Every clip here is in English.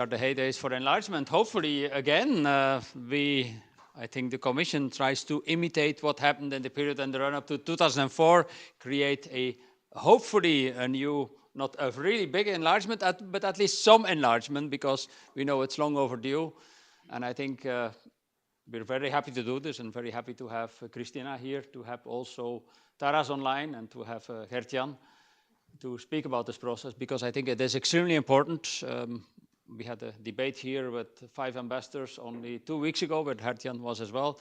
are the heydays for enlargement. Hopefully, again, I think the Commission tries to imitate what happened in the period in the run-up to 2004, create hopefully a new, not a really big enlargement, but at least some enlargement, because we know it's long overdue. And I think we're very happy to do this, and very happy to have Christina here, to have also Taras online, and to have Gert-Jan to speak about this process, because I think it is extremely important. We had a debate here with 5 ambassadors only 2 weeks ago, where Gert-Jan was as well.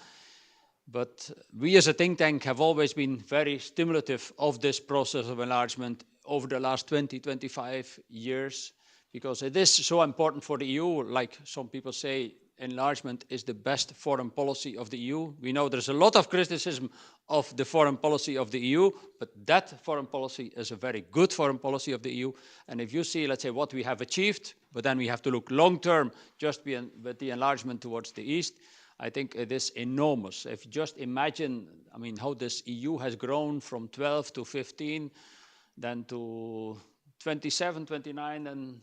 But we as a think tank have always been very stimulative of this process of enlargement over the last 20, 25 years, because it is so important for the EU. Like some people say, enlargement is the best foreign policy of the EU. We know there's a lot of criticism of the foreign policy of the EU, but that foreign policy is a very good foreign policy of the EU. And if you see, let's say, what we have achieved, but then we have to look long-term just with the enlargement towards the East, I think it is enormous. If you just imagine, I mean, how this EU has grown from 12 to 15, then to 27, 29, and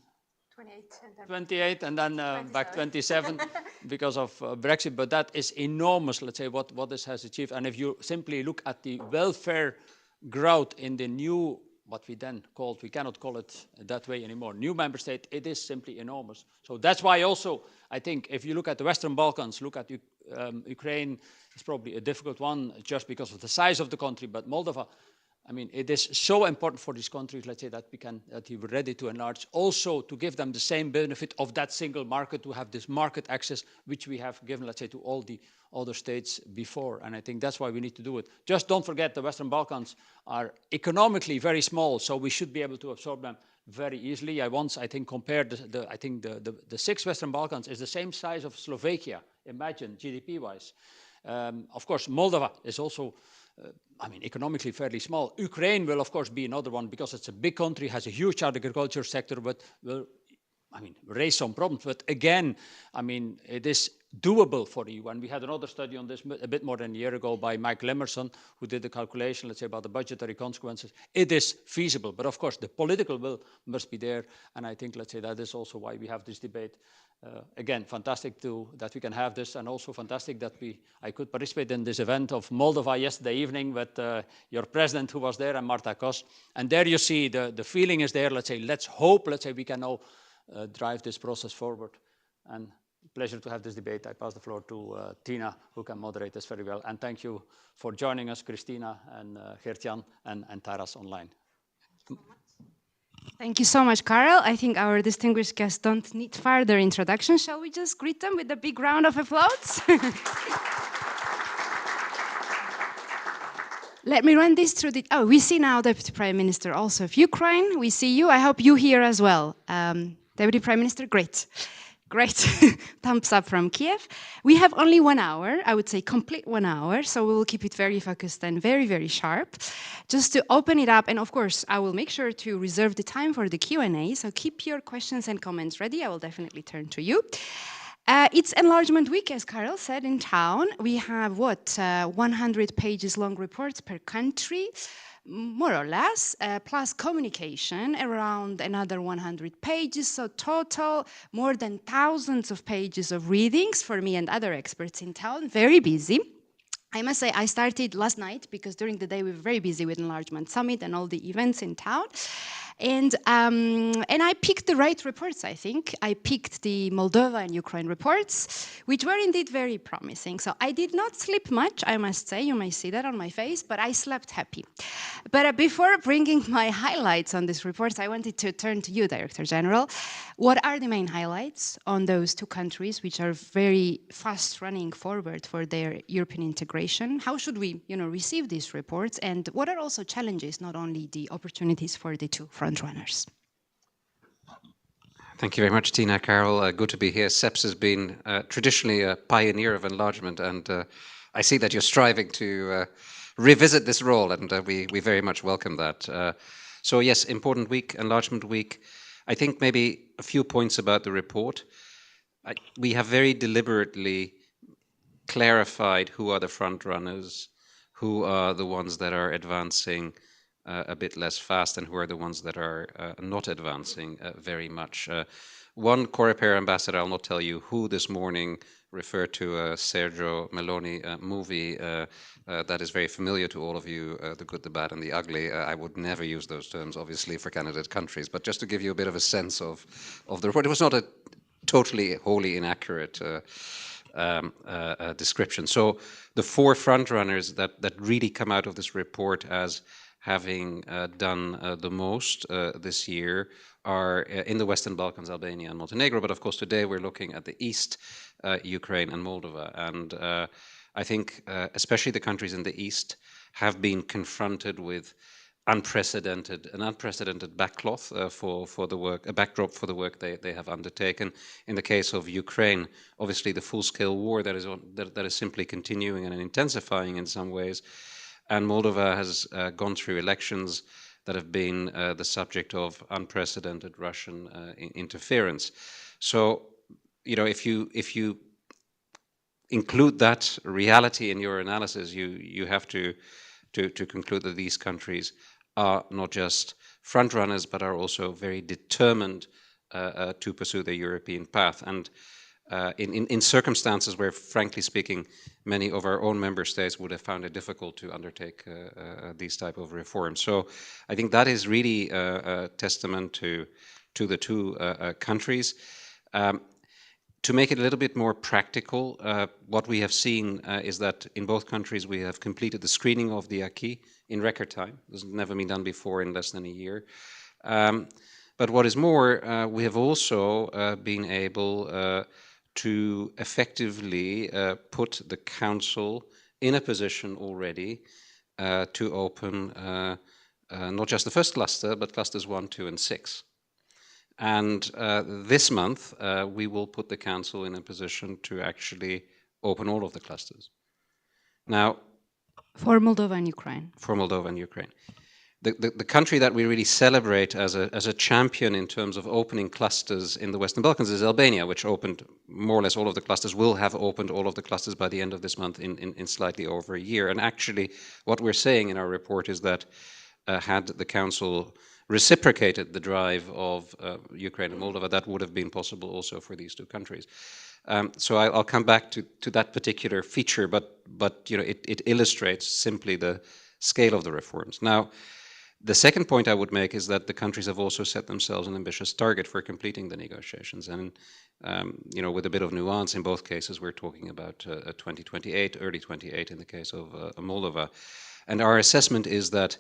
28, and then back 27 because of Brexit. But that is enormous, let's say, what this has achieved. And if you simply look at the welfare growth in the new, what we then called, we cannot call it that way anymore, new member state, it is simply enormous. So that's why also, I think, if you look at the Western Balkans, look at Ukraine, it's probably a difficult one just because of the size of the country, but Moldova, I mean, it is so important for these countries, let's say, that we're ready to enlarge, also to give them the same benefit of that single market, to have this market access, which we have given, let's say, to all the other states before. And I think that's why we need to do it. Just don't forget the Western Balkans are economically very small, so we should be able to absorb them very easily. I think, compared the 6 Western Balkans is the same size of Slovakia, imagine, GDP-wise. Of course, Moldova is also economically fairly small. Ukraine will, of course, be another one, because it's a big country, has a huge agriculture sector, but will, raise some problems. But again, it is doable for the EU. And we had another study on this a bit more than a year ago by Mike Lemerson, who did the calculation, let's say, about the budgetary consequences. It is feasible, but of course, the political will must be there. And I think, let's say, that is also why we have this debate. Again, fantastic that we can have this, and also fantastic that I could participate in this event of Moldova yesterday evening with your president, who was there, and Marta Kos. And there you see the feeling is there. Let's say, let's hope, let's say, we can now drive this process forward. And pleasure to have this debate. I pass the floor to Tina, who can moderate this very well. And thank you for joining us, Christina and Gert-Jan and Taras online. Thank you so much, Karel. I think our distinguished guests don't need further introduction. Shall we just greet them with a big round of applause? Let me run this through we see now Deputy Prime Minister also of Ukraine. We see you. I hope you here as well. Deputy Prime Minister, great. Great. Thumbs up from Kiev. We have only 1 hour, I would say complete 1 hour, so we will keep it very focused and very, very sharp. Just to open it up, and of course, I will make sure to reserve the time for the Q&A, so keep your questions and comments ready. I will definitely turn to you. It's Enlargement Week, as Karel said, in town. We have, 100 pages long reports per country, more or less, plus communication around another 100 pages. So total, more than thousands of pages of readings for me and other experts in town. Very busy. I must say, I started last night because during the day we were very busy with Enlargement Summit and all the events in town. And I picked the right reports, I think. I picked the Moldova and Ukraine reports, which were indeed very promising. So I did not sleep much, I must say. You may see that on my face, but I slept happy. But before bringing my highlights on these reports, I wanted to turn to you, Director General. What are the main highlights on those 2 countries, which are very fast running forward for their European integration? How should we, receive these reports? And what are also challenges, not only the opportunities for the 2 frontrunners? Thank you very much, Tina, Karel. Good to be here. SEPS has been traditionally a pioneer of enlargement, and I see that you're striving to revisit this role, and we very much welcome that. So yes, important week, Enlargement Week. I think maybe a few points about the report. We have very deliberately clarified who are the front runners, who are the ones that are advancing a bit less fast, and who are the ones that are not advancing very much. One Coreper ambassador, I'll not tell you who, this morning referred to a Sergio Meloni movie that is very familiar to all of you, The Good, the Bad and the Ugly. I would never use those terms, obviously, for candidate countries, but just to give you a bit of a sense of the report. It was not a totally, wholly inaccurate description. So the four frontrunners that really come out of this report as having done the most this year are in the Western Balkans, Albania and Montenegro. But of course, today we're looking at the East, Ukraine and Moldova. And I think especially the countries in the East have been confronted with an unprecedented backcloth for the work, a backdrop for the work they have undertaken. In the case of Ukraine, obviously the full-scale war that is simply continuing and intensifying in some ways. And Moldova has gone through elections that have been the subject of unprecedented Russian interference. So, you know, if you include that reality in your analysis, you have to conclude that these countries are not just frontrunners, but are also very determined to pursue their European path. And in circumstances where, frankly speaking, many of our own member states would have found it difficult to undertake these type of reforms. So I think that is really a testament to the two countries. To make it a little bit more practical, what we have seen is that in both countries we have completed the screening of the acquis in record time. This has never been done before in less than a year. But what is more, we have also been able to effectively put the Council in a position already to open not just the first cluster, but clusters 1, 2, and 6. And this month, we will put the Council in a position to actually open all of the clusters. Now, for Moldova and Ukraine. For Moldova and Ukraine. The country that we really celebrate as a champion in terms of opening clusters in the Western Balkans is Albania, which opened more or less all of the clusters, will have opened all of the clusters by the end of this month in slightly over a year. And actually, what we're saying in our report is that had the Council reciprocated the drive of Ukraine and Moldova, that would have been possible also for these two countries. So I'll come back to that particular feature, but you know, it illustrates simply the scale of the reforms. Now, the second point I would make is that the countries have also set themselves an ambitious target for completing the negotiations. And you know, with a bit of nuance, in both cases, we're talking about 2028, early 28 in the case of Moldova. And our assessment is that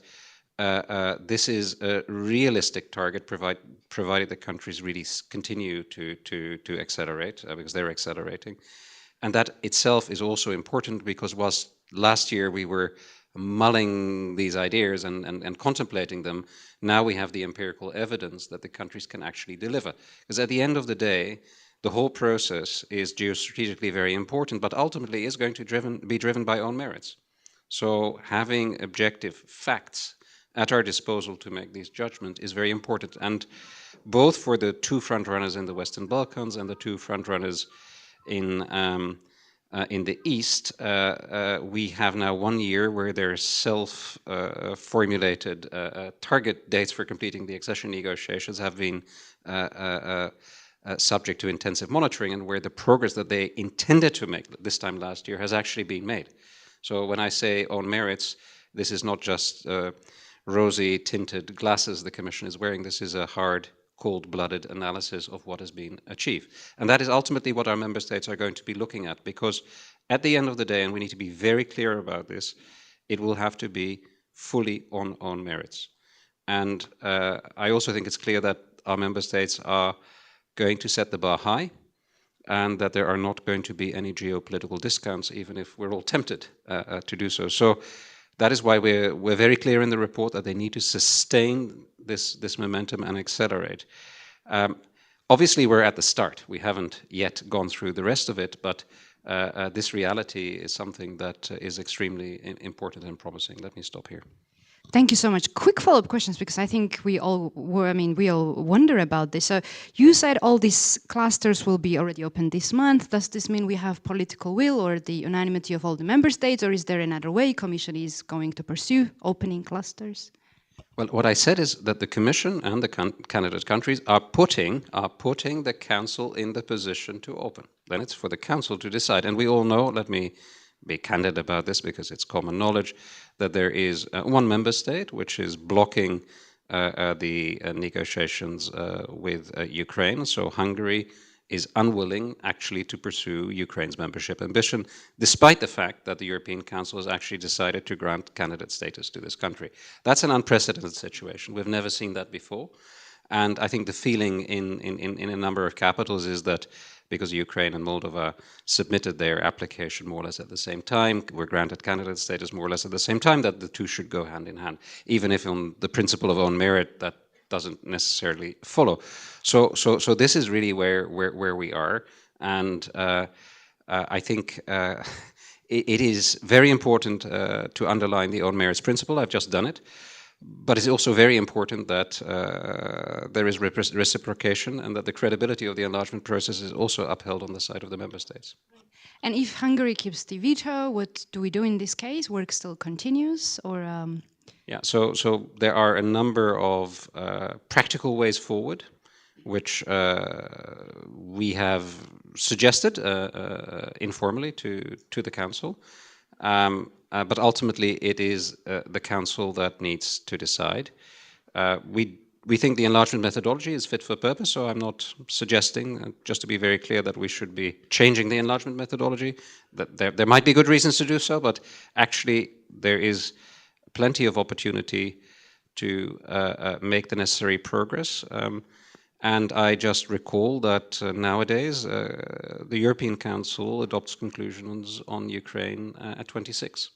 this is a realistic target, provided the countries really continue to accelerate, because they're accelerating. And that itself is also important because whilst last year we were mulling these ideas and contemplating them, now we have the empirical evidence that the countries can actually deliver. Because at the end of the day, the whole process is geostrategically very important, but ultimately is going to be driven by own merits. So having objective facts at our disposal to make these judgments is very important. And both for the two frontrunners in the Western Balkans and the two frontrunners in the East, we have now 1 year where their self-formulated target dates for completing the accession negotiations have been subject to intensive monitoring, and where the progress that they intended to make this time last year has actually been made. So when I say on merits, this is not just rosy tinted glasses the Commission is wearing. This is a hard, cold-blooded analysis of what has been achieved. And that is ultimately what our member states are going to be looking at, because at the end of the day, and we need to be very clear about this, it will have to be fully on merits. And I also think it's clear that our member states are going to set the bar high, and that there are not going to be any geopolitical discounts, even if we're all tempted to do so. So that is why we're very clear in the report that they need to sustain this momentum and accelerate. Obviously, we're at the start. We haven't yet gone through the rest of it, but this reality is something that is extremely important and promising. Let me stop here. Thank you so much. Quick follow-up questions, because I think we all wonder about this. So you said all these clusters will be already open this month. Does this mean we have political will or the unanimity of all the member states, or is there another way Commission is going to pursue opening clusters? Well, what I said is that the Commission and the candidate countries are putting the Council in the position to open. Then it's for the Council to decide. And we all know, let me be candid about this because it's common knowledge, that there is one member state which is blocking the negotiations with Ukraine. So Hungary is unwilling actually to pursue Ukraine's membership ambition, despite the fact that the European Council has actually decided to grant candidate status to this country. That's an unprecedented situation. We've never seen that before. And I think the feeling in a number of capitals is that because Ukraine and Moldova submitted their application more or less at the same time, were granted candidate status more or less at the same time, that the two should go hand in hand, even if on the principle of own merit that doesn't necessarily follow. So this is really where we are, and I think it is very important to underline the own merits principle. I've just done it, but it's also very important that there is reciprocation and that the credibility of the enlargement process is also upheld on the side of the member states. And if Hungary keeps the veto, what do we do in this case? Work still continues, or? Yeah, so there are a number of practical ways forward, which we have suggested informally to the Council, but ultimately it is the Council that needs to decide. We think the enlargement methodology is fit for purpose, so I'm not suggesting, just to be very clear, that we should be changing the enlargement methodology. That there might be good reasons to do so, but actually there is plenty of opportunity to make the necessary progress. And I just recall that nowadays the European Council adopts conclusions on Ukraine at 26.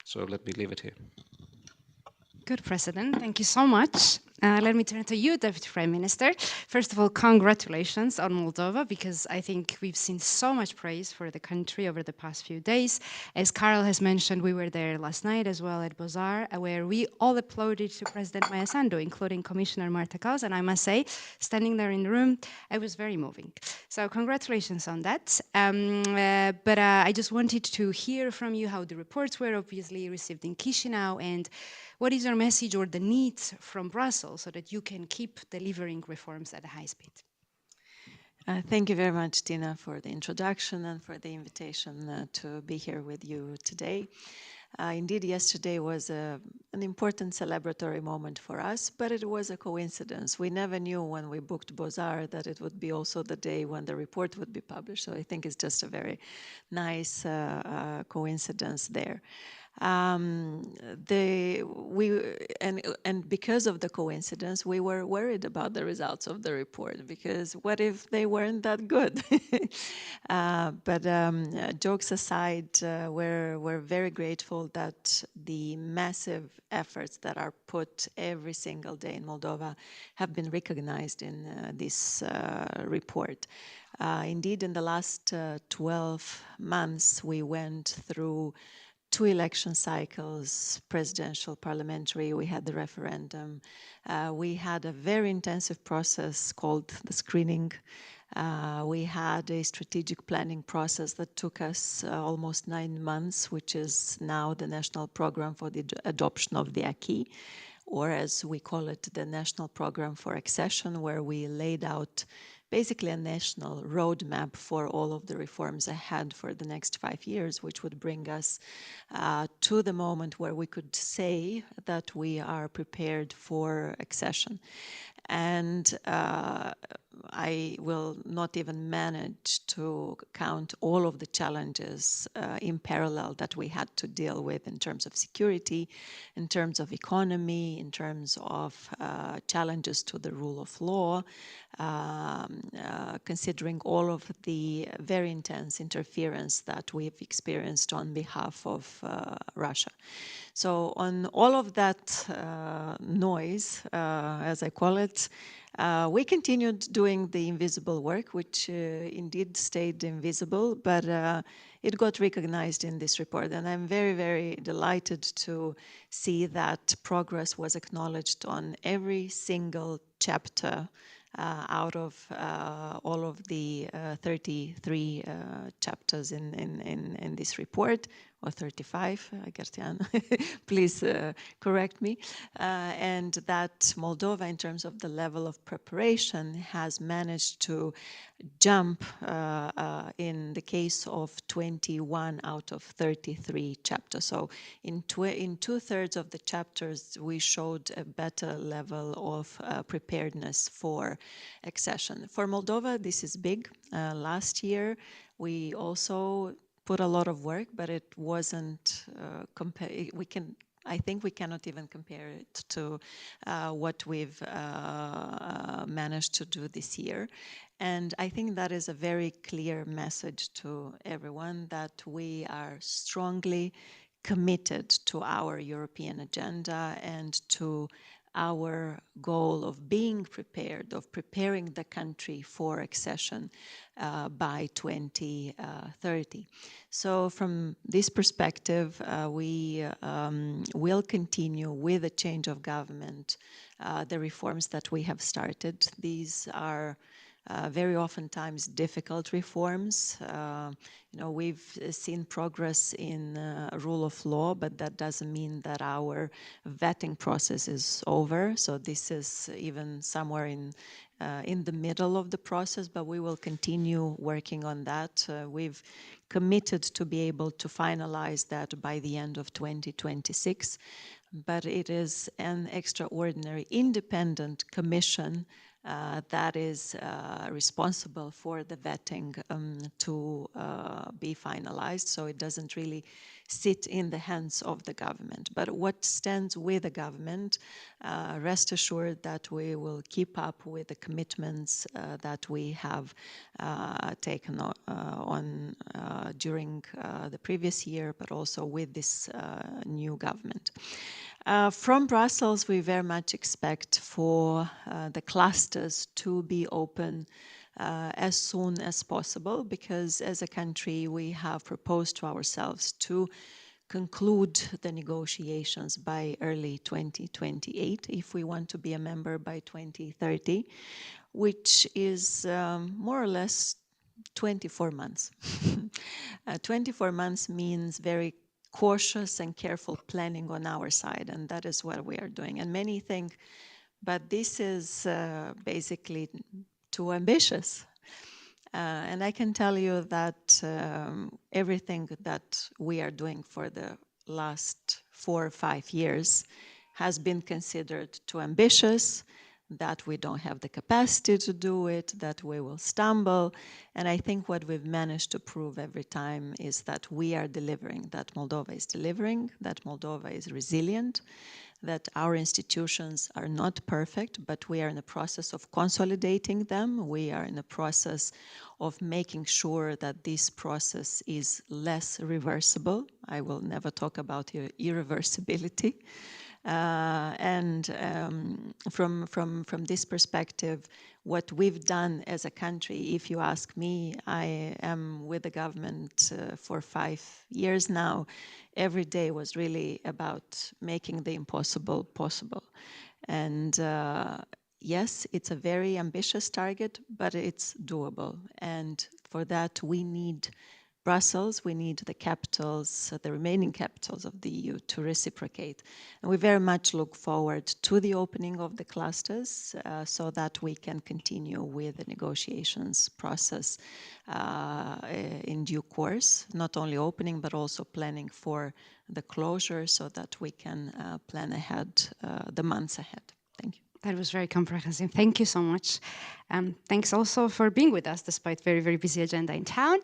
So let me leave it here. Good, President. Thank you so much. Let me turn to you, Deputy Prime Minister. First of all, congratulations on Moldova, because I think we've seen so much praise for the country over the past few days. As Karel has mentioned, we were there last night as well at Bozar, where we all applauded to President Maia Sandu, including Commissioner Marta Kaus, and I must say, standing there in the room, it was very moving. So congratulations on that. But I just wanted to hear from you how the reports were obviously received in Chisinau, and what is your message or the needs from Brussels so that you can keep delivering reforms at a high speed? Thank you very much, Tina, for the introduction and for the invitation to be here with you today. Indeed, yesterday was an important celebratory moment for us, but it was a coincidence. We never knew when we booked Bozar that it would be also the day when the report would be published. So I think it's just a very nice coincidence there. And because of the coincidence, we were worried about the results of the report, because what if they weren't that good? But jokes aside, we're very grateful that the massive efforts that are put every single day in Moldova have been recognized in this report. Indeed, in the last 12 months, we went through 2 election cycles, presidential, parliamentary, we had the referendum. We had a very intensive process called the screening. We had a strategic planning process that took us almost 9 months, which is now the National Program for the Adoption of the Acquis, or as we call it, the National Program for Accession, where we laid out basically a national roadmap for all of the reforms ahead for the next 5 years, which would bring us to the moment where we could say that we are prepared for accession. And I will not even manage to count all of the challenges in parallel that we had to deal with in terms of security, in terms of economy, in terms of challenges to the rule of law, considering all of the very intense interference that we've experienced on behalf of Russia. So on all of that noise, as I call it, we continued doing the invisible work, which indeed stayed invisible, but it got recognized in this report. And I'm very, very delighted to see that progress was acknowledged on every single chapter out of all of the 33 chapters in this report, or 35, Gertian, please correct me, and that Moldova, in terms of the level of preparation, has managed to jump in the case of 21 out of 33 chapters. So in 2/3 of the chapters, we showed a better level of preparedness for accession. For Moldova, this is big. Last year, we also put a lot of work, but it wasn't I think we cannot even compare it to what we've managed to do this year. And I think that is a very clear message to everyone that we are strongly committed to our European agenda and to our goal of being prepared, of preparing the country for accession by 2030. So from this perspective, we will continue with the change of government, the reforms that we have started. These are very oftentimes difficult reforms. We've seen progress in rule of law, but that doesn't mean that our vetting process is over. So this is even somewhere in the middle of the process, but we will continue working on that. We've committed to be able to finalize that by the end of 2026, but it is an extraordinary independent commission that is responsible for the vetting to be finalized, so it doesn't really sit in the hands of the government. But what stands with the government, rest assured that we will keep up with the commitments that we have taken on during the previous year, but also with this new government. From Brussels, we very much expect for the clusters to be open as soon as possible, because as a country we have proposed to ourselves to conclude the negotiations by early 2028 if we want to be a member by 2030, which is more or less 24 months. 24 months means very cautious and careful planning on our side, and that is what we are doing. And many think, but this is basically too ambitious. And I can tell you that everything that we are doing for the last 4 or 5 years has been considered too ambitious, that we don't have the capacity to do it, that we will stumble. And I think what we've managed to prove every time is that we are delivering, that Moldova is delivering, that Moldova is resilient, that our institutions are not perfect, but we are in the process of consolidating them. We are in the process of making sure that this process is less reversible. I will never talk about irreversibility. From this perspective, what we've done as a country, if you ask me, I am with the government for 5 years now. Every day was really about making the impossible possible. And yes, it's a very ambitious target, but it's doable. And for that, we need Brussels, we need the capitals, the remaining capitals of the EU to reciprocate. And we very much look forward to the opening of the clusters so that we can continue with the negotiations process in due course, not only opening, but also planning for the closure so that we can plan ahead, the months ahead. Thank you. That was very comprehensive. Thank you so much. Thanks also for being with us despite very, very busy agenda in town.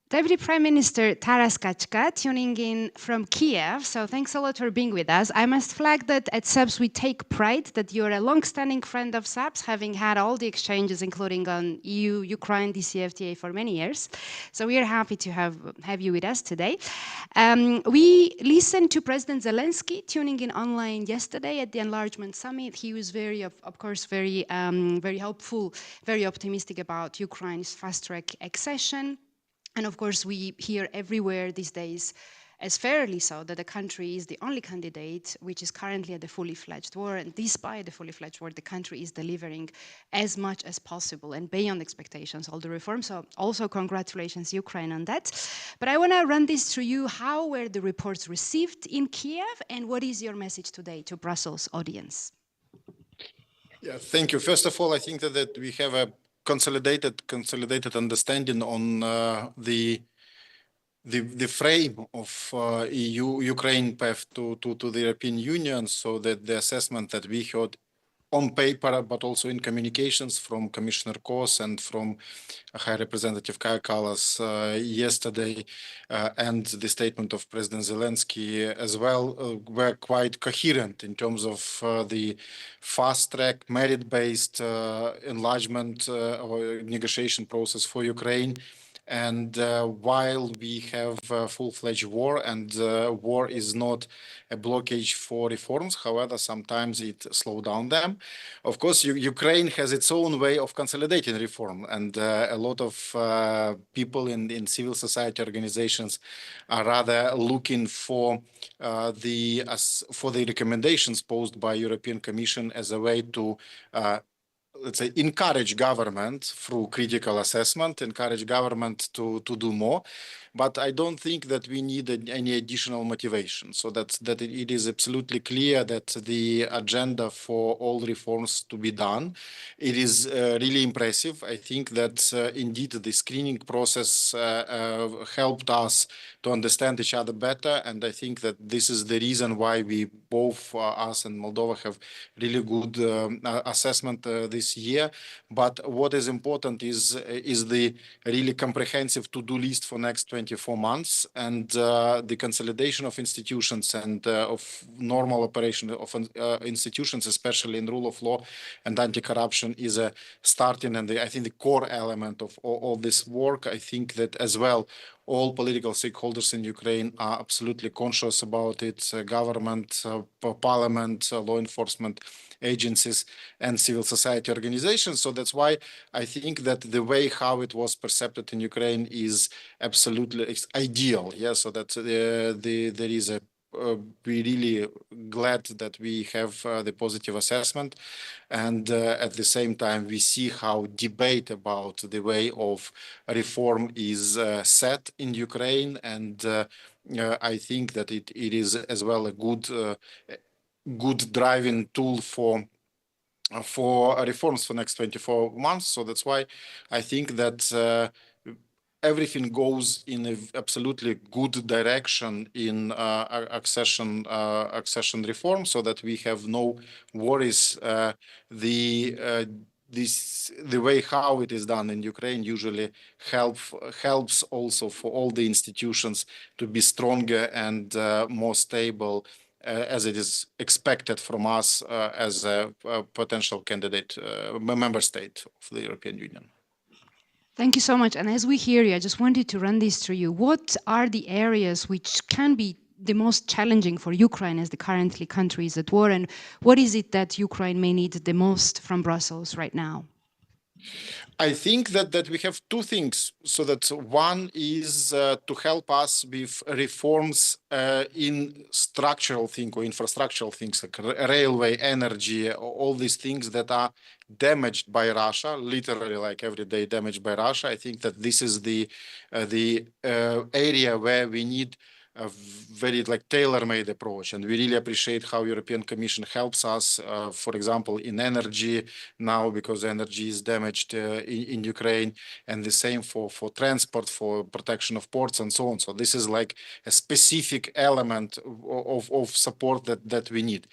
Deputy Prime Minister Taras Kachka, tuning in from Kiev. So thanks a lot for being with us. I must flag that at SAPS we take pride that you're a long-standing friend of SAPS, having had all the exchanges, including on EU, Ukraine, DCFTA for many years. So we are happy to have you with us today. We listened to President Zelensky tuning in online yesterday at the Enlargement Summit. He was very, of course, very helpful, very optimistic about Ukraine's fast-track accession. And of course, we hear everywhere these days as fairly so, that the country is the only candidate which is currently at the fully fledged war, and despite the fully fledged war, the country is delivering as much as possible and beyond expectations all the reforms. So also congratulations Ukraine on that. But I want to run this through you. How were the reports received in Kiev, and what is your message today to Brussels audience? Yeah, thank you. First of all, I think that we have a consolidated understanding on the frame of EU-Ukraine path to the European Union, so that the assessment that we heard on paper, but also in communications from Commissioner Kos and from High Representative Kaja Kallas yesterday, and the statement of President Zelensky as well, were quite coherent in terms of the fast-track, merit-based enlargement or negotiation process for Ukraine. And while we have a full-fledged war, and war is not a blockage for reforms, however, sometimes it slows down them. Of course, Ukraine has its own way of consolidating reform, and a lot of people in civil society organizations are rather looking for the recommendations posed by European Commission as a way to let's say, encourage government through critical assessment, encourage government to do more. But I don't think that we need any additional motivation. So that it is absolutely clear that the agenda for all reforms to be done, it is really impressive. I think that indeed the screening process helped us to understand each other better. And I think that this is the reason why we both, us and Moldova, have really good assessment this year. But what is important is the really comprehensive to-do list for next 24 months, and the consolidation of institutions and of normal operation of institutions, especially in rule of law and anti-corruption, is a starting and I think the core element of all this work. I think that as well, all political stakeholders in Ukraine are absolutely conscious about it, government, parliament, law enforcement agencies, and civil society organizations. So that's why I think that the way how it was perceived in Ukraine is absolutely ideal. Yeah, so that there is a we're really glad that we have the positive assessment, and at the same time we see how debate about the way of reform is set in Ukraine, and I think that it is as well a good driving tool for reforms for next 24 months. So that's why I think that everything goes in an absolutely good direction in accession reform, so that we have no worries. The way how it is done in Ukraine usually helps also for all the institutions to be stronger and more stable, as it is expected from us as a potential candidate member state of the European Union. Thank you so much. And as we hear you, I just wanted to run this through you. What are the areas which can be the most challenging for Ukraine as the currently country is at war? And what is it that Ukraine may need the most from Brussels right now? I think that we have two things. So that one is to help us with reforms in structural things or infrastructural things like railway, energy, all these things that are damaged by Russia, literally like every day damaged by Russia. I think that this is the area where we need a very tailor-made approach, and we really appreciate how European Commission helps us, for example, in energy now, because energy is damaged in Ukraine, and the same for transport, for protection of ports and so on. So this is like a specific element of support that we need.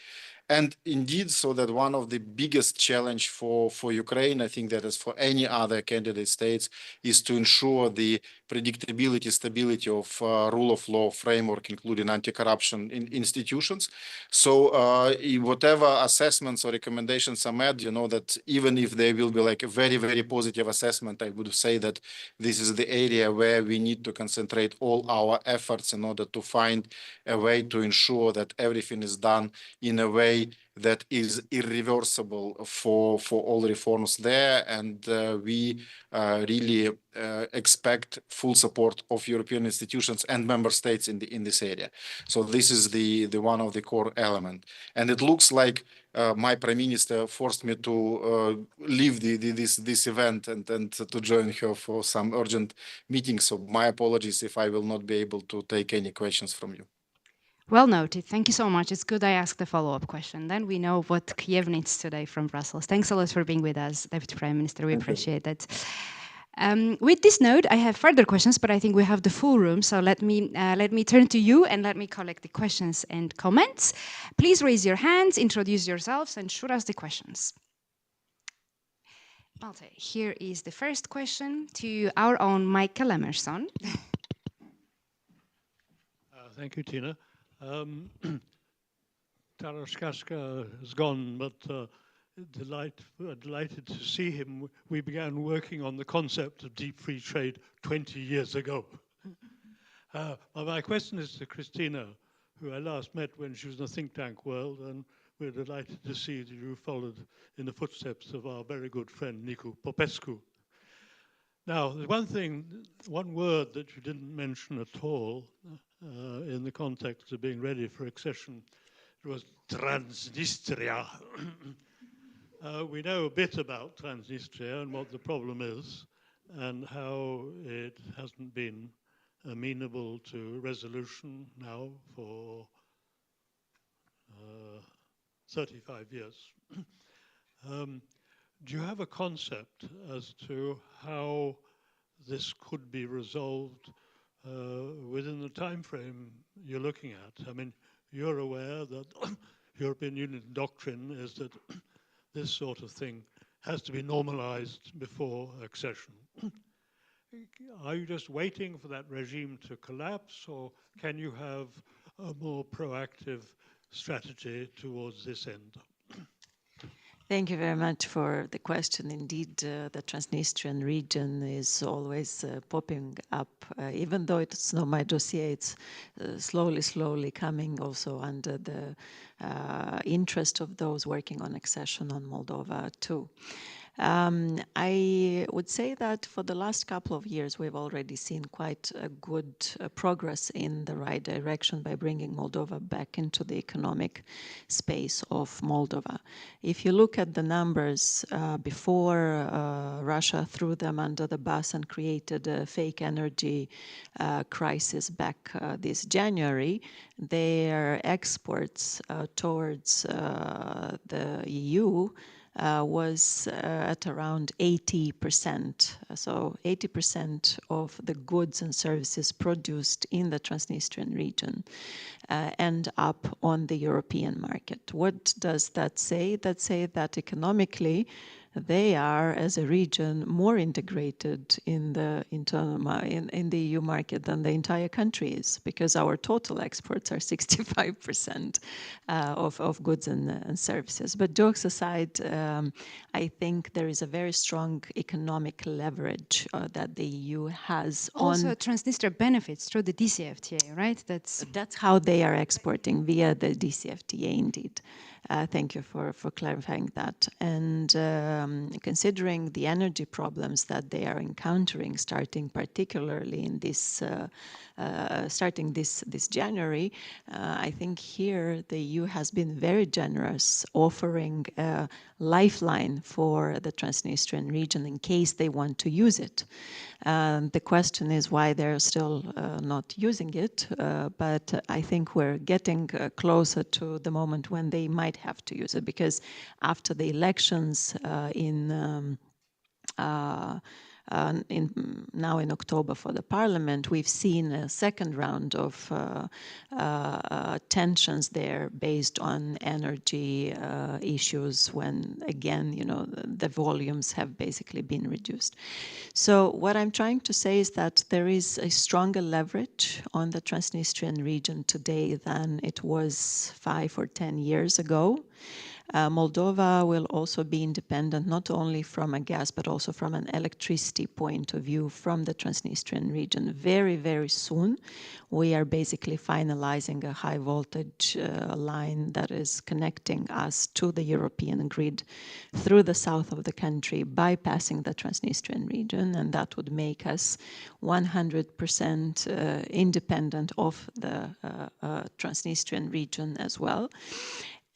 And indeed, so that one of the biggest challenge for Ukraine, I think that as for any other candidate states, is to ensure the predictability, stability of rule of law framework, including anti-corruption in institutions. So whatever assessments or recommendations are made, you know that even if they will be like a very, very positive assessment, I would say that this is the area where we need to concentrate all our efforts in order to find a way to ensure that everything is done in a way way that is irreversible for all reforms there. And we really expect full support of European institutions and member states in this area. So this is the one of the core element. And it looks like my prime minister forced me to leave this event and to join her for some urgent meetings. So my apologies if I will not be able to take any questions from you. Well noted. Thank you so much. It's good I asked the follow-up question. Then we know what Kiev needs today from Brussels. Thanks a lot for being with us, Deputy Prime Minister. We appreciate it. With this note, I have further questions, but I think we have the full room. So let me turn to you and let me collect the questions and comments. Please raise your hands, introduce yourselves, and shoot us the questions. Malte, here is the first question to our own Michael Emerson. Thank you, Tina. Taras Kaska has gone, but delighted to see him. We began working on the concept of deep free trade 20 years ago. My question is to Christina, who I last met when she was in the think tank world, and we're delighted to see that you followed in the footsteps of our very good friend Nicu Popescu. Now, there's one word that you didn't mention at all in the context of being ready for accession. It was Transnistria. We know a bit about Transnistria and what the problem is and how it hasn't been amenable to resolution now for 35 years. Do you have a concept as to how this could be resolved within the time frame you're looking at? I mean, you're aware that European Union doctrine is that this sort of thing has to be normalized before accession. Are you just waiting for that regime to collapse, or can you have a more proactive strategy towards this end? Thank you very much for the question. Indeed, the Transnistrian region is always popping up, even though it's not my dossier, it's slowly coming also under the interest of those working on accession on Moldova too. I would say that for the last couple of years, we've already seen quite a good progress in the right direction by bringing Moldova back into the economic space of Moldova. If you look at the numbers before Russia threw them under the bus and created a fake energy crisis back this January, their exports towards the EU was at around 80%. So 80% of the goods and services produced in the Transnistrian region end up on the European market. What does that say? That says that economically they are, as a region, more integrated in the in the EU market than the entire country is, because our total exports are 65% of goods and services. But jokes aside, I think there is a very strong economic leverage that the EU has also on. Transnistria benefits through the DCFTA, right? That's how they are exporting, via the DCFTA, indeed. Thank you for clarifying that. And considering the energy problems that they are encountering, starting particularly in this, starting this January, I think here the EU has been very generous, offering a lifeline for the Transnistrian region in case they want to use it. The question is why they're still not using it, but I think we're getting closer to the moment when they might have to use it, because after the elections now in October for the parliament, we've seen a second round of tensions there based on energy issues, when again, you know, the volumes have basically been reduced. So what I'm trying to say is that there is a stronger leverage on the Transnistrian region today than it was 5 or 10 years ago. Moldova will also be independent not only from a gas but also from an electricity point of view from the Transnistrian region very, very soon. We are basically finalizing a high voltage line that is connecting us to the European grid through the south of the country, bypassing the Transnistrian region, and that would make us 100% independent of the Transnistrian region as well.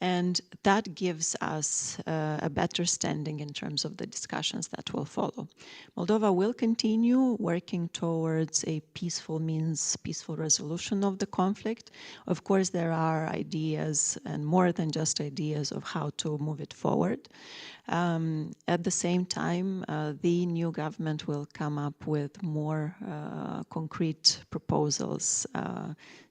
And that gives us a better standing in terms of the discussions that will follow. Moldova will continue working towards a peaceful means, peaceful resolution of the conflict. Of course, there are ideas, and more than just ideas, of how to move it forward. At the same time, the new government will come up with more concrete proposals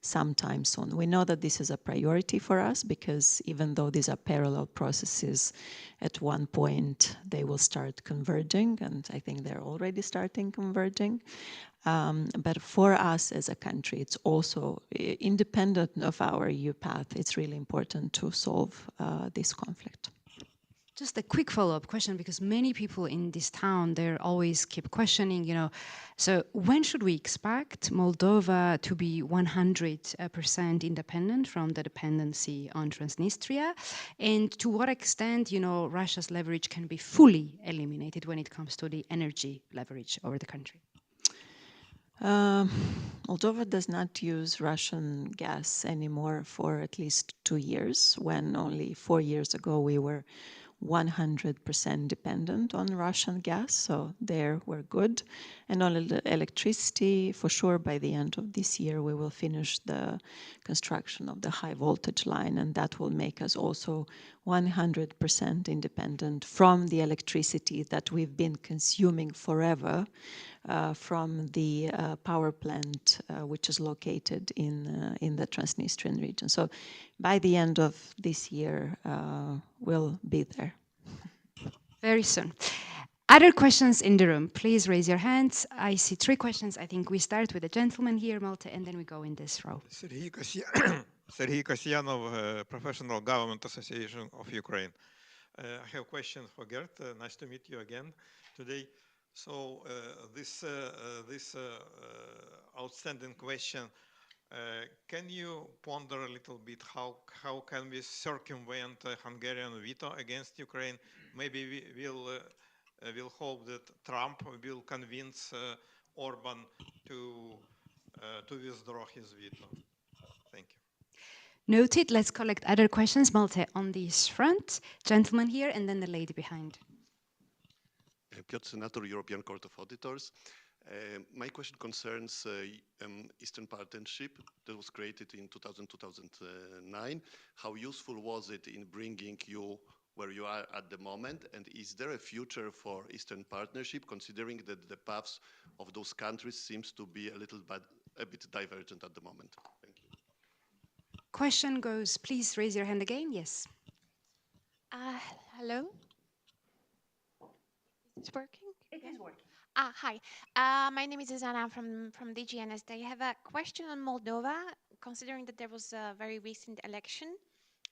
sometime soon. We know that this is a priority for us because even though these are parallel processes, at one point they will start converging, and I think they're already starting converging. But for us as a country, it's also independent of our EU path. It's really important to solve this conflict. Just a quick follow-up question, because many people in this town, they always keep questioning, so when should we expect Moldova to be 100% independent from the dependency on Transnistria? And to what extent, Russia's leverage can be fully eliminated when it comes to the energy leverage over the country? Moldova does not use Russian gas anymore for at least 2 years, when only 4 years ago we were 100% dependent on Russian gas, so there we're good. And on electricity, for sure by the end of this year we will finish the construction of the high voltage line, and that will make us also 100% independent from the electricity that we've been consuming forever from the power plant which is located in the Transnistrian region. So by the end of this year, we'll be there. Very soon. Other questions in the room? Please raise your hands. I see 3 questions. I think we start with the gentleman here, Malte, and then we go in this row. Sergei Kasyanov, Professional Government Association of Ukraine. I have a question for Gert. Nice to meet you again today. So this outstanding question, can you ponder a little bit how can we circumvent a Hungarian veto against Ukraine? Maybe we'll hope that Trump will convince Orban to withdraw his veto. Thank you. Noted. Let's collect other questions. Malte, on this front, gentleman here, and then the lady behind. Piotr Senator, European Court of Auditors. My question concerns Eastern Partnership that was created in 2000-2009. How useful was it in bringing you where you are at the moment? And is there a future for Eastern Partnership, considering that the paths of those countries seems to be a bit divergent at the moment? Thank you. Question goes, please raise your hand again. Yes. Hello. It's working? It is working. Hi. My name is Zuzana from DGNS. I have a question on Moldova, considering that there was a very recent election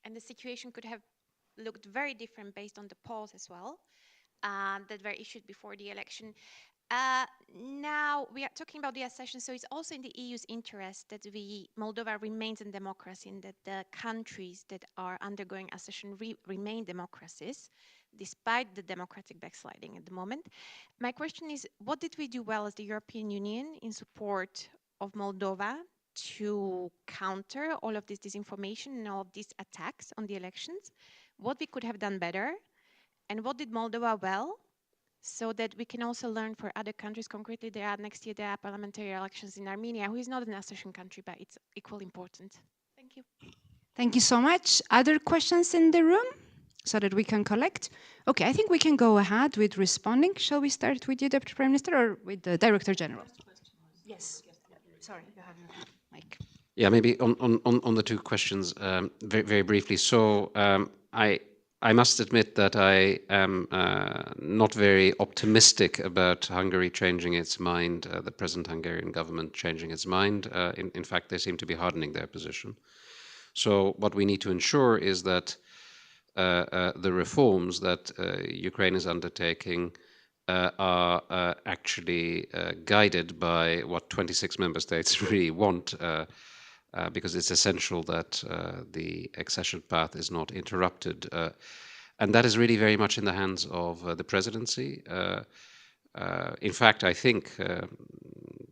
and the situation could have looked very different based on the polls as well that were issued before the election. Now we are talking about the accession, so it's also in the EU's interest that Moldova remains a democracy and that the countries that are undergoing accession remain democracies, despite the democratic backsliding at the moment. My question is, what did we do well as the European Union in support of Moldova to counter all of this disinformation and all of these attacks on the elections? What we could have done better? And what did Moldova well? So that we can also learn for other countries. Concretely, next year there are parliamentary elections in Armenia, who is not an accession country, but it's equally important. Thank you. Thank you so much. Other questions in the room so that we can collect? Okay, I think we can go ahead with responding. Shall we start with you, Deputy Prime Minister, or with the Director General? Yes. Sorry, you have your mic. Yeah, maybe on the 2 questions, very, very briefly. So I must admit that I am not very optimistic about Hungary changing its mind, the present Hungarian government changing its mind. In fact, they seem to be hardening their position. So what we need to ensure is that the reforms that Ukraine is undertaking are actually guided by what 26 member states really want, because it's essential that the accession path is not interrupted. And that is really very much in the hands of the presidency. In fact, I think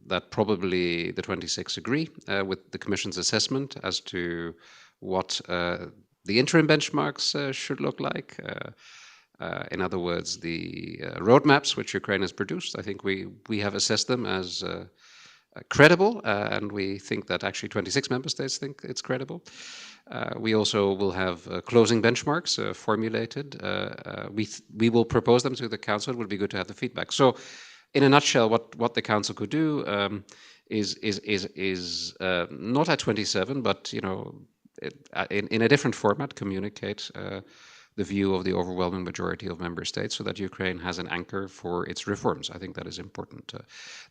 that probably the 26 agree with the Commission's assessment as to what the interim benchmarks should look like. In other words, the roadmaps which Ukraine has produced, I think we have assessed them as credible, and we think that actually 26 member states think it's credible. We also will have closing benchmarks formulated. We will propose them to the Council. It would be good to have the feedback. So, in a nutshell, what the Council could do is not at 27, but in a different format, communicate the view of the overwhelming majority of member states so that Ukraine has an anchor for its reforms. I think that is important.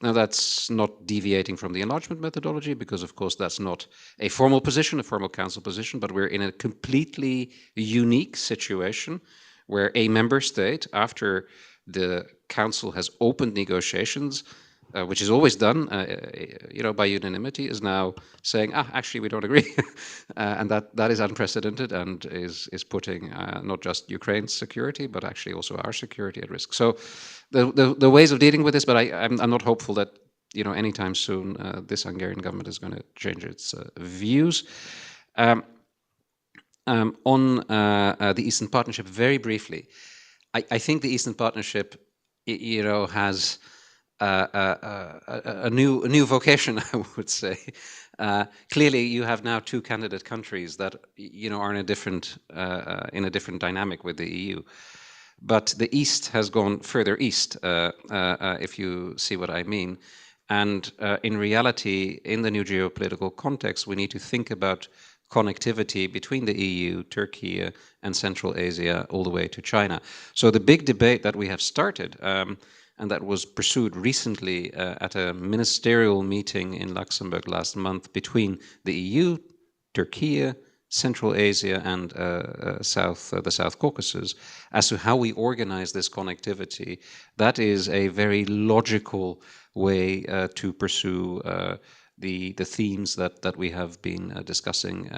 Now, that's not deviating from the enlargement methodology because, of course, that's not a formal position, a formal council position, but we're in a completely unique situation where a member state, after the council has opened negotiations, which is always done, by unanimity, is now saying, actually, we don't agree, and that is unprecedented and is putting not just Ukraine's security, but actually also our security at risk. So, the ways of dealing with this, but I'm not hopeful that anytime soon this Hungarian government is going to change its views. On the Eastern Partnership, very briefly, I think the Eastern Partnership, has a new vocation, I would say. Clearly, you have now two candidate countries that are in a different dynamic with the EU. But the East has gone further east, if you see what I mean. And in reality, in the new geopolitical context, we need to think about connectivity between the EU, Turkey, and Central Asia, all the way to China. So the big debate that we have started, and that was pursued recently at a ministerial meeting in Luxembourg last month between the EU, Turkey, Central Asia, and the South Caucasus, as to how we organize this connectivity. That is a very logical way to pursue the themes that we have been discussing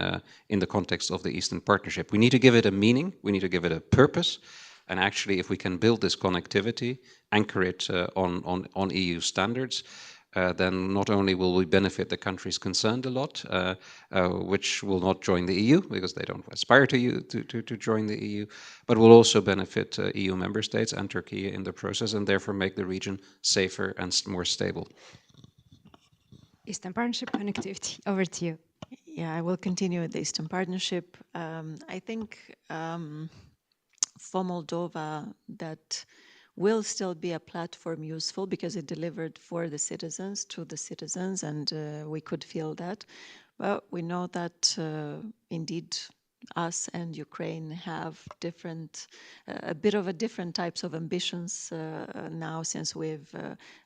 in the context of the Eastern Partnership. We need to give it a meaning, we need to give it a purpose, and actually, if we can build this connectivity, anchor it on EU standards, then not only will we benefit the countries concerned a lot, which will not join the EU because they don't aspire to join the EU, but will also benefit EU member states and Turkey in the process, and therefore make the region safer and more stable. Eastern Partnership connectivity. Over to you. Yeah, I will continue with the Eastern Partnership. I think for Moldova, that will still be a platform useful because it delivered for the citizens, to the citizens, and we could feel that. But we know that indeed us and Ukraine have a bit of a different types of ambitions now since we've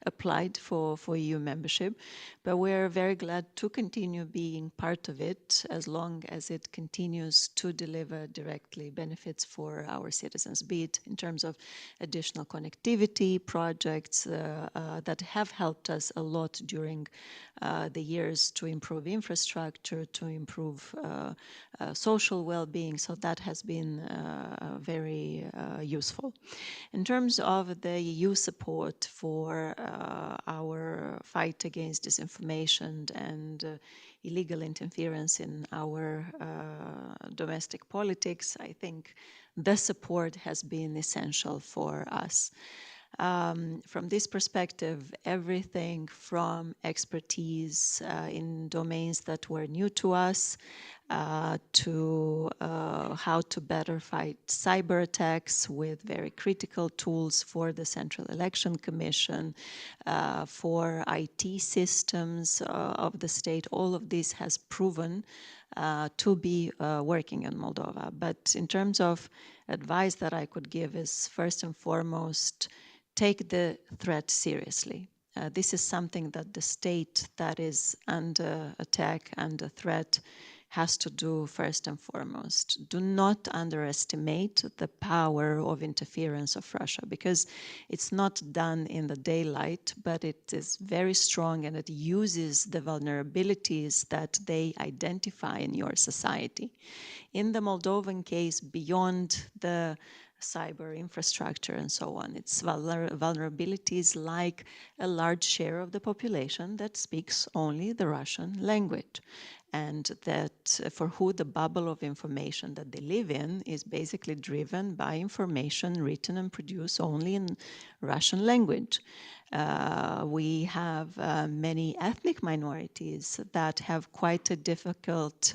applied for EU membership. But we're very glad to continue being part of it as long as it continues to deliver directly benefits for our citizens, be it in terms of additional connectivity projects that have helped us a lot during the years to improve infrastructure, to improve social well-being. So that has been very useful. In terms of the EU support for our fight against disinformation and illegal interference in our domestic politics, I think the support has been essential for us. From this perspective, everything from expertise in domains that were new to us to how to better fight cyber attacks with very critical tools for the Central Election Commission, for IT systems of the state, all of this has proven to be working in Moldova. But in terms of advice that I could give is, first and foremost, take the threat seriously. This is something that the state that is under attack, under threat, has to do first and foremost. Do not underestimate the power of interference of Russia, because it's not done in the daylight, but it is very strong, and it uses the vulnerabilities that they identify in your society. In the Moldovan case, beyond the cyber infrastructure and so on, it's vulnerabilities like a large share of the population that speaks only the Russian language, and that for who the bubble of information that they live in is basically driven by information written and produced only in Russian language. We have many ethnic minorities that have quite a difficult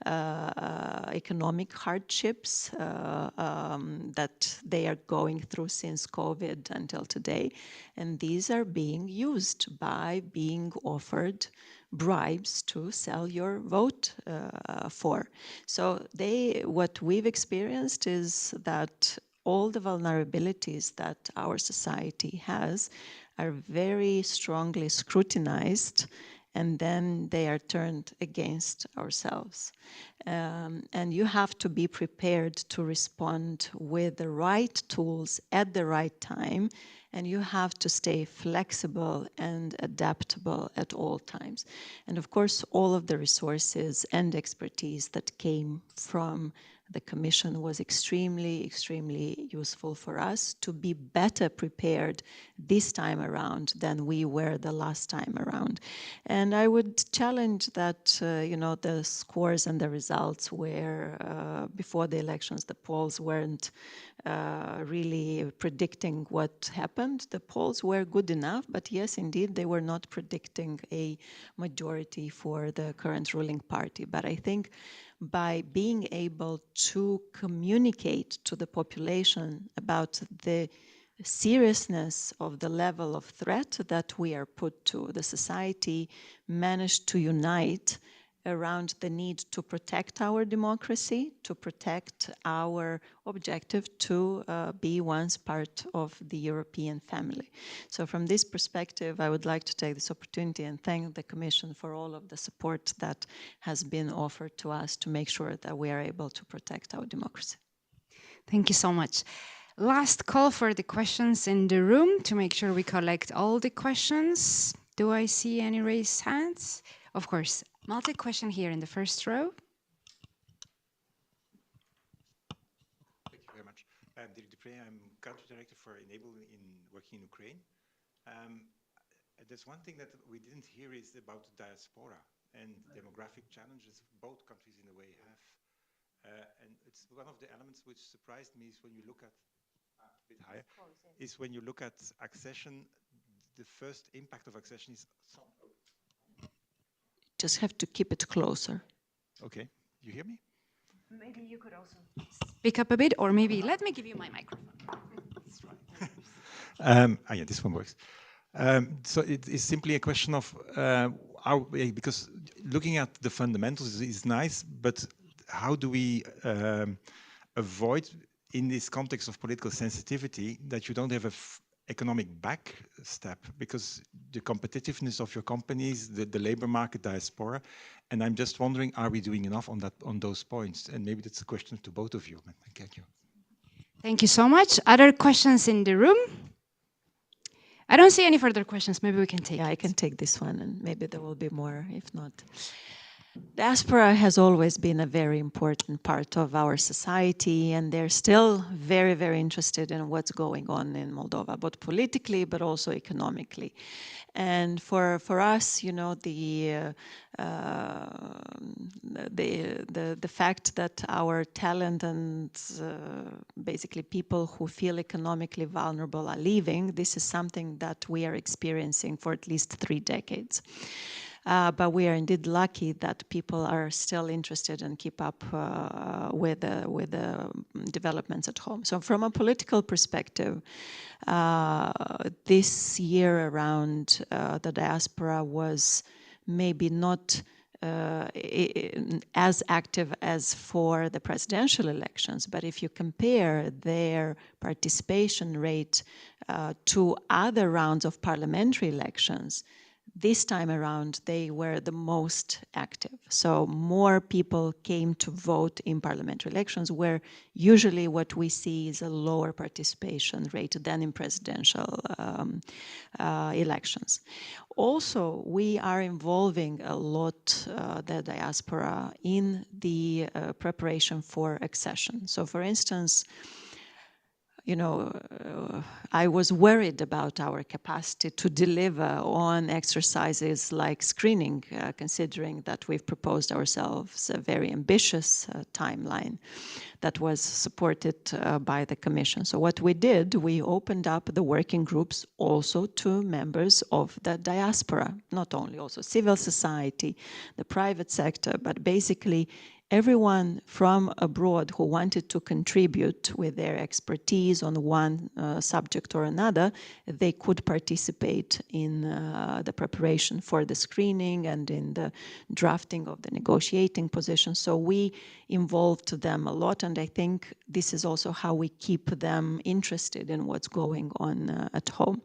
economic hardships that they are going through since COVID until today. And these are being used by being offered bribes to sell your vote for. So what we've experienced is that all the vulnerabilities that our society has are very strongly scrutinized, and then they are turned against ourselves. And you have to be prepared to respond with the right tools at the right time, and you have to stay flexible and adaptable at all times. And of course, all of the resources and expertise that came from the Commission was extremely, extremely useful for us to be better prepared this time around than we were the last time around. And I would challenge that, the scores and the results were, before the elections, the polls weren't really predicting what happened. The polls were good enough, but yes, indeed, they were not predicting a majority for the current ruling party. But I think by being able to communicate to the population about the seriousness of the level of threat that we are put to, the society managed to unite around the need to protect our democracy, to protect our objective to be once part of the European family. So from this perspective, I would like to take this opportunity and thank the Commission for all of the support that has been offered to us to make sure that we are able to protect our democracy. Thank you so much. Last call for the questions in the room to make sure we collect all the questions. Do I see any raised hands? Of course. Multi-question here in the first row. Thank you very much. I'm Dirk Dupré. I'm country director for Enable in working in Ukraine. There's one thing that we didn't hear is about the diaspora and demographic challenges both countries in a way have. And it's one of the elements which surprised me is when you look at a bit higher, is when you look at accession, the first impact of accession is Just have to keep it closer. Okay, you hear me? Maybe you could also speak up a bit, or maybe let me give you my microphone. That's right. Yeah, this one works. So it is simply a question of because looking at the fundamentals is nice, but how do we avoid, in this context of political sensitivity, that you don't have a economic back step, because the competitiveness of your companies, the labor market, diaspora, and I'm just wondering, are we doing enough on those points? And maybe that's a question to both of you. Thank you. Thank you so much. Other questions in the room? I don't see any further questions. Maybe we can take I can take this one, and maybe there will be more, if not. Diaspora has always been a very important part of our society, and they're still very, very interested in what's going on in Moldova, both politically but also economically. And for us, the fact that our talent and basically people who feel economically vulnerable are leaving, this is something that we are experiencing for at least 3 decades. But we are indeed lucky that people are still interested and keep up with the developments at home. So from a political perspective, this year around, the diaspora was maybe not as active as for the presidential elections, but if you compare their participation rate to other rounds of parliamentary elections, this time around, they were the most active. So more people came to vote in parliamentary elections, where usually what we see is a lower participation rate than in presidential elections. Also, we are involving a lot the diaspora in the preparation for accession. So for instance, I was worried about our capacity to deliver on exercises like screening, considering that we've proposed ourselves a very ambitious timeline that was supported by the Commission. So what we did, we opened up the working groups also to members of the diaspora, not only also civil society, the private sector, but basically everyone from abroad who wanted to contribute with their expertise on one subject or another, they could participate in the preparation for the screening and in the drafting of the negotiating position. So we involved them a lot, and I think this is also how we keep them interested in what's going on at home.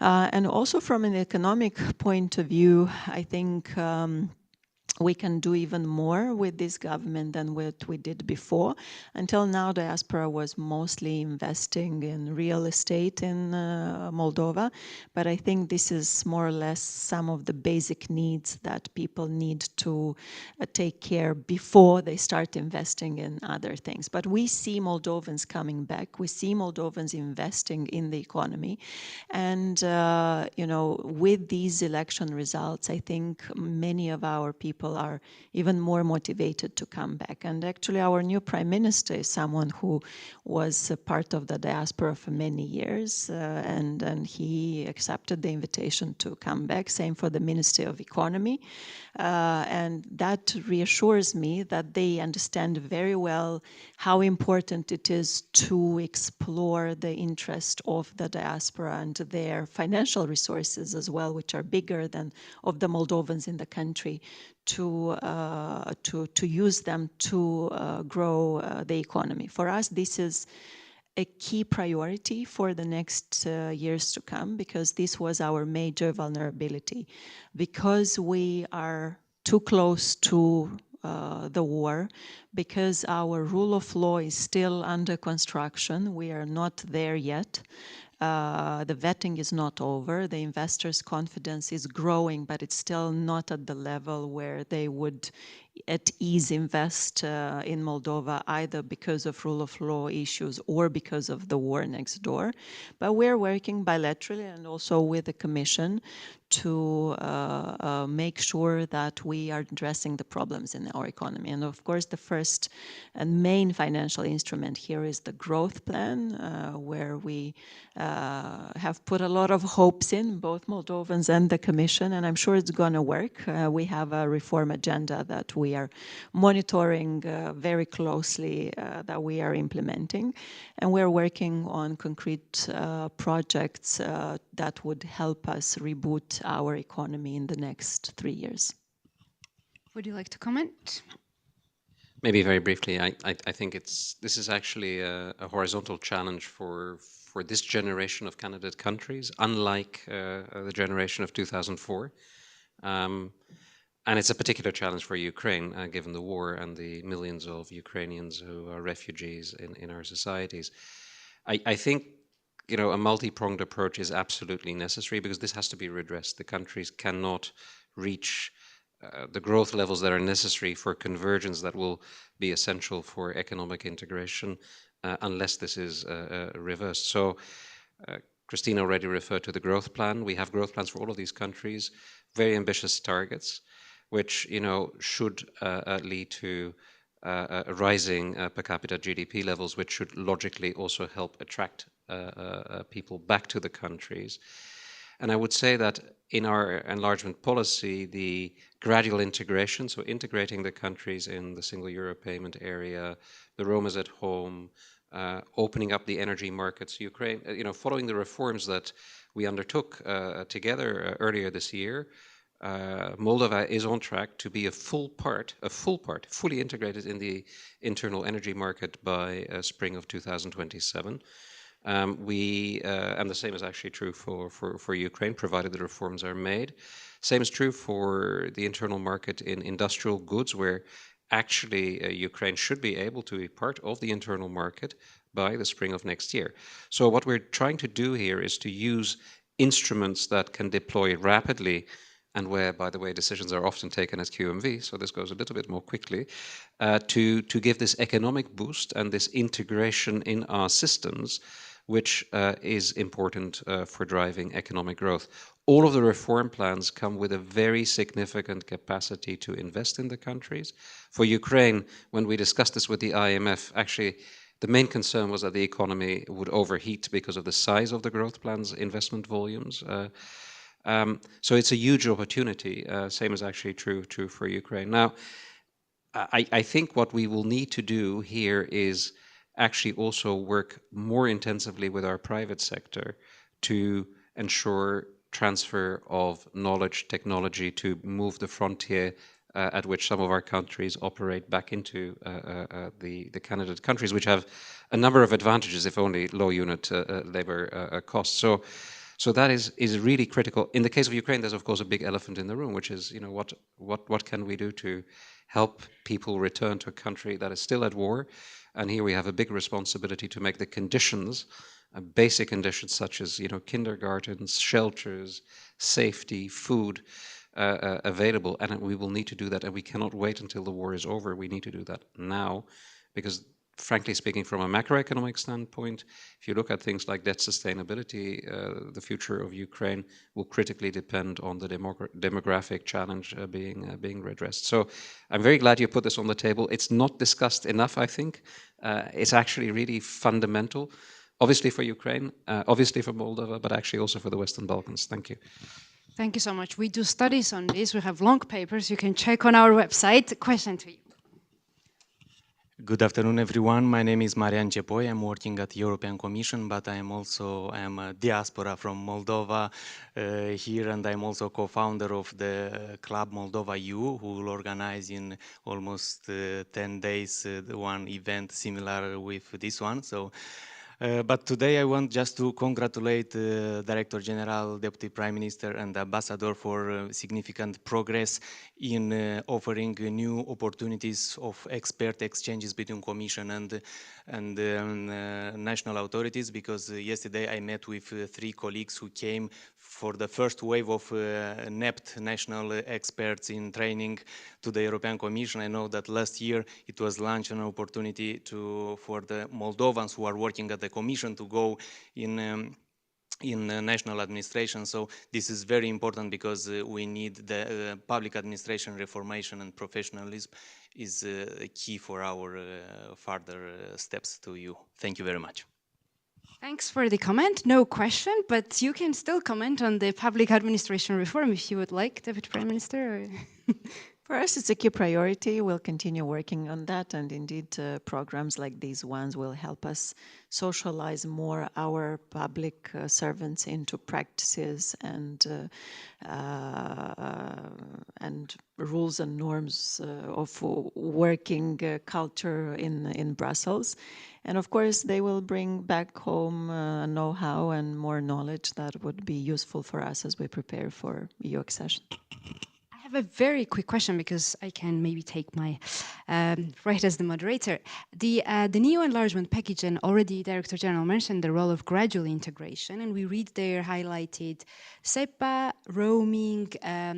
And also from an economic point of view, I think we can do even more with this government than what we did before. Until now, diaspora was mostly investing in real estate in Moldova, but I think this is more or less some of the basic needs that people need to take care before they start investing in other things. But we see Moldovans coming back. We see Moldovans investing in the economy. And, with these election results, I think many of our people are even more motivated to come back. And actually our new Prime Minister is someone who was a part of the diaspora for many years, and he accepted the invitation to come back. Same for the Ministry of Economy. And that reassures me that they understand very well how important it is to explore the interest of the diaspora and their financial resources as well, which are bigger than of the Moldovans in the country, to use them to grow the economy. For us, this is a key priority for the next years to come, because this was our major vulnerability. Because we are too close to the war, because our rule of law is still under construction, we are not there yet. The vetting is not over. The investors' confidence is growing, but it's still not at the level where they would at ease invest in Moldova, either because of rule of law issues or because of the war next door. But we're working bilaterally and also with the Commission to make sure that we are addressing the problems in our economy. And of course, the first and main financial instrument here is the growth plan, where we have put a lot of hopes in, both Moldovans and the Commission, and I'm sure it's going to work. We have a reform agenda that we are monitoring very closely, that we are implementing, and we're working on concrete projects that would help us reboot our economy in the next 3 years. Would you like to comment? Maybe very briefly, I think this is actually a horizontal challenge for this generation of candidate countries, unlike the generation of 2004. And it's a particular challenge for Ukraine, given the war and the millions of Ukrainians who are refugees in our societies. I think, a multi-pronged approach is absolutely necessary, because this has to be redressed. The countries cannot reach the growth levels that are necessary for convergence that will be essential for economic integration unless this is reversed. So Christina already referred to the growth plan. We have growth plans for all of these countries, very ambitious targets, which should lead to rising per capita GDP levels, which should logically also help attract people back to the countries. And I would say that in our enlargement policy, the gradual integration, so integrating the countries in the single euro payment area, the Romas at home, opening up the energy markets, Ukraine, following the reforms that we undertook together earlier this year, Moldova is on track to be fully integrated in the internal energy market by spring of 2027. And the same is actually true for Ukraine, provided the reforms are made. Same is true for the internal market in industrial goods, where actually Ukraine should be able to be part of the internal market by the spring of next year. So what we're trying to do here is to use instruments that can deploy rapidly, and where, by the way, decisions are often taken as QMV, so this goes a little bit more quickly, to give this economic boost and this integration in our systems, which is important for driving economic growth. All of the reform plans come with a very significant capacity to invest in the countries. For Ukraine, when we discussed this with the IMF, actually, the main concern was that the economy would overheat because of the size of the growth plans, investment volumes. So it's a huge opportunity. Same is actually true for Ukraine. Now, I think what we will need to do here is actually also work more intensively with our private sector to ensure transfer of knowledge, technology, to move the frontier at which some of our countries operate back into the candidate countries, which have a number of advantages, if only low unit labor costs. So that is really critical. In the case of Ukraine, there's of course a big elephant in the room, which is, what can we do to help people return to a country that is still at war? And here we have a big responsibility to make the conditions, basic conditions such as kindergartens, shelters, safety, food, available. And we will need to do that, and we cannot wait until the war is over. We need to do that now, because frankly speaking, from a macroeconomic standpoint, if you look at things like debt sustainability, the future of Ukraine will critically depend on the demographic challenge being redressed. So I'm very glad you put this on the table. It's not discussed enough, I think. It's actually really fundamental, obviously for Ukraine, obviously for Moldova, but actually also for the Western Balkans. Thank you. Thank you so much. We do studies on this. We have long papers you can check on our website. Question to you. Good afternoon, everyone. My name is Marian Cepoi. I'm working at the European Commission, but I'm a diaspora from Moldova here, and I'm also co-founder of the Club Moldova EU, who will organize in almost 10 days one event similar with this one. So. But today I want just to congratulate Director General, Deputy Prime Minister and Ambassador for significant progress in offering new opportunities of expert exchanges between Commission and national authorities, because yesterday I met with 3 colleagues who came for the first wave of NEPT, national experts in training, to the European Commission. I know that last year it was launched an opportunity for the Moldovans who are working at the Commission to go in national administration. So this is very important, because we need the public administration reformation, and professionalism is key for our further steps to you. Thank you very much. Thanks for the comment. No question, but you can still comment on the public administration reform if you would like, Deputy Prime Minister. For us, it's a key priority. We'll continue working on that, and indeed programs like these ones will help us socialize more our public servants into practices and rules and norms of working culture in Brussels. And of course, they will bring back home know-how and more knowledge that would be useful for us as we prepare for EU accession. I have a very quick question, because I can maybe take my right as the moderator. The neo-enlargement package, and already Director General mentioned the role of gradual integration, and we read there highlighted SEPA, roaming,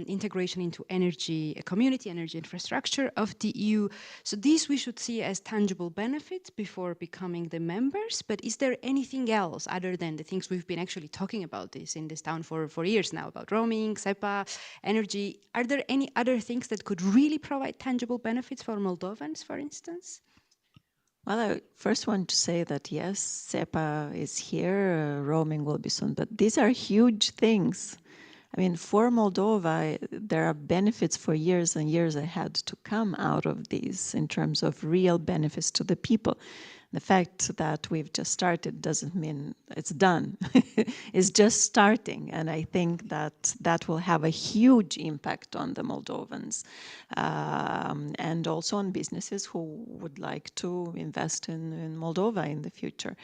integration into energy, community energy infrastructure of the EU. So these we should see as tangible benefits before becoming the members. But is there anything else other than the things we've been actually talking about this in this town for years now, about roaming, SEPA, energy? Are there any other things that could really provide tangible benefits for Moldovans, for instance? Well, I first want to say that yes, SEPA is here, roaming will be soon, but these are huge things. I mean, for Moldova, there are benefits for years and years ahead to come out of these in terms of real benefits to the people. The fact that we've just started doesn't mean it's done. It's just starting, and I think that that will have a huge impact on the Moldovans and also on businesses who would like to invest in Moldova in the future.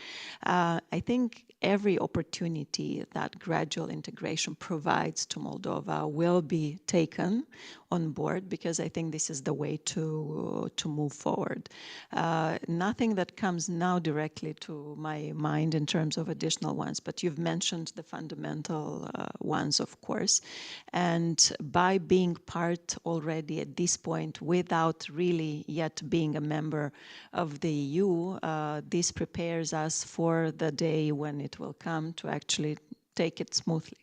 I think every opportunity that gradual integration provides to Moldova will be taken on board, because I think this is the way to move forward. Nothing that comes now directly to my mind in terms of additional ones, but you've mentioned the fundamental ones, of course. And by being part already at this point, without really yet being a member of the EU, this prepares us for the day when it will come to actually take it smoothly.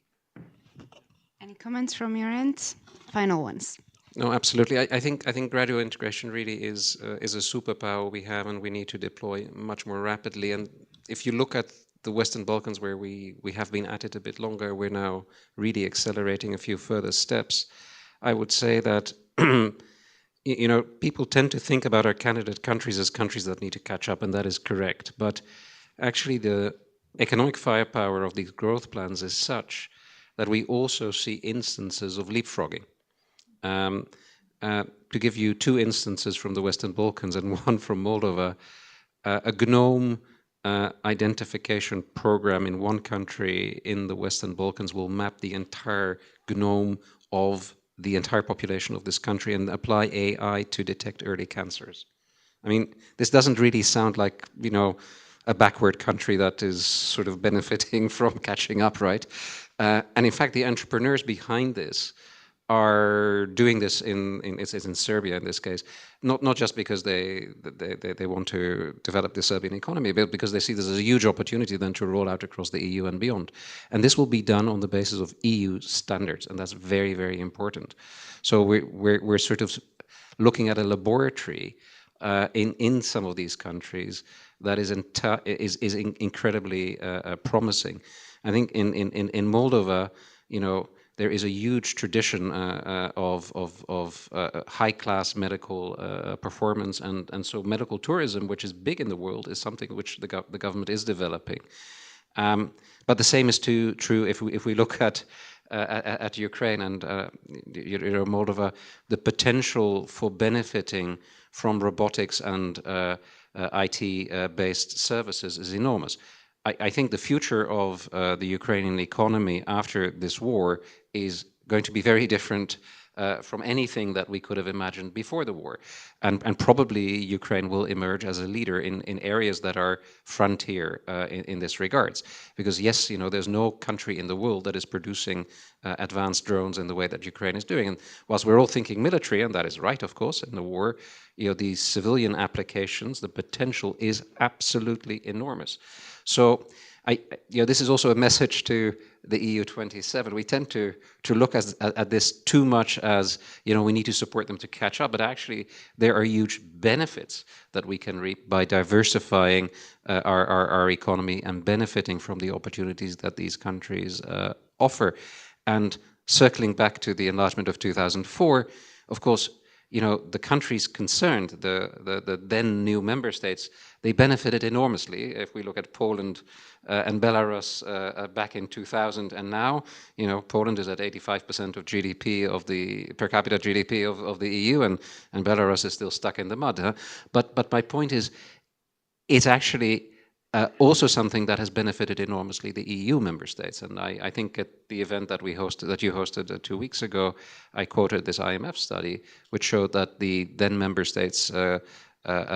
Any comments from your end? Final ones. No, absolutely. I think gradual integration really is a superpower we have, and we need to deploy much more rapidly. And if you look at the Western Balkans, where we have been at it a bit longer, we're now really accelerating a few further steps. I would say that you know, people tend to think about our candidate countries as countries that need to catch up, and that is correct. But actually, the economic firepower of these growth plans is such that we also see instances of leapfrogging. To give you two instances from the Western Balkans and one from Moldova, a GNOME identification program in one country in the Western Balkans will map the entire GNOME of the entire population of this country and apply AI to detect early cancers. I mean, this doesn't really sound like, you know, a backward country that is sort of benefiting from catching up, right? And in fact, the entrepreneurs behind this are doing this it's in Serbia in this case, not just because they want to develop the Serbian economy, but because they see this as a huge opportunity then to roll out across the EU and beyond. And this will be done on the basis of EU standards, and that's very, very important. So we're sort of looking at a laboratory in some of these countries that is incredibly promising. I think in Moldova, you know, there is a huge tradition of high-class medical performance, and so medical tourism, which is big in the world, is something which the government is developing. But the same is true if we look at Ukraine and you know, Moldova. The potential for benefiting from robotics and IT-based services is enormous. I think the future of the Ukrainian economy after this war is going to be very different from anything that we could have imagined before the war. And probably Ukraine will emerge as a leader in areas that are frontier in this regards. Because yes, you know, there's no country in the world that is producing advanced drones in the way that Ukraine is doing. And whilst we're all thinking military, and that is right, of course, in the war, you know, these civilian applications, the potential is absolutely enormous. So you know, this is also a message to the EU27. We tend to look at this too much as, you know, we need to support them to catch up, but actually there are huge benefits that we can reap by diversifying our economy and benefiting from the opportunities that these countries offer. And circling back to the enlargement of 2004, of course, you know, the countries concerned, the then new member states, they benefited enormously. If we look at Poland and Belarus back in 2000 and now, you know, Poland is at 85% of GDP of the per capita GDP of the EU, and Belarus is still stuck in the mud. Huh? But my point is, it's actually also something that has benefited enormously the EU member states. And I think at the event that you hosted 2 weeks ago, I quoted this IMF study, which showed that the then member states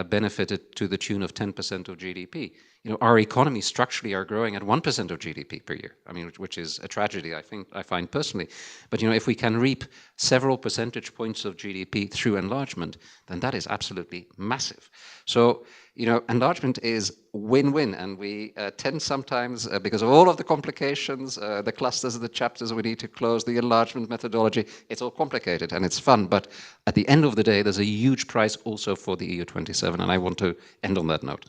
benefited to the tune of 10% of GDP. You know, our economies structurally are growing at 1% of GDP per year. I mean, which is a tragedy, I find personally. But you know, if we can reap several percentage points of GDP through enlargement, then that is absolutely massive. So, you know, enlargement is win-win, and we tend sometimes, because of all of the complications, the clusters, the chapters we need to close, the enlargement methodology, it's all complicated and it's fun. But at the end of the day, there's a huge prize also for the EU27, and I want to end on that note.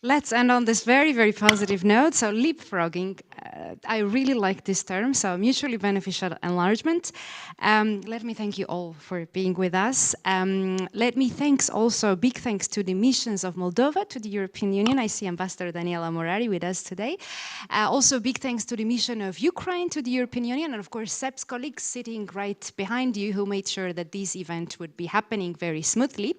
Let's end on this very, very positive note. So leapfrogging, I really like this term, so mutually beneficial enlargement. Let me thank you all for being with us. Let me big thanks to the missions of Moldova to the European Union. I see Ambassador Daniela Morari with us today. Also big thanks to the mission of Ukraine to the European Union, and of course SEP's colleagues sitting right behind you who made sure that this event would be happening very smoothly.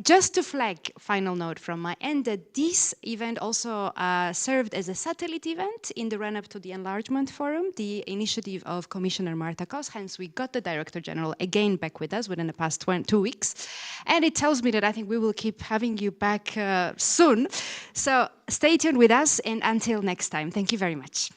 Just to flag, final note from my end, that this event also served as a satellite event in the run-up to the Enlargement Forum, the initiative of Commissioner Marta Kos. Hence, we got the Director General again back with us within the past 2 weeks. And it tells me that I think we will keep having you back soon. So stay tuned with us, and until next time, thank you very much.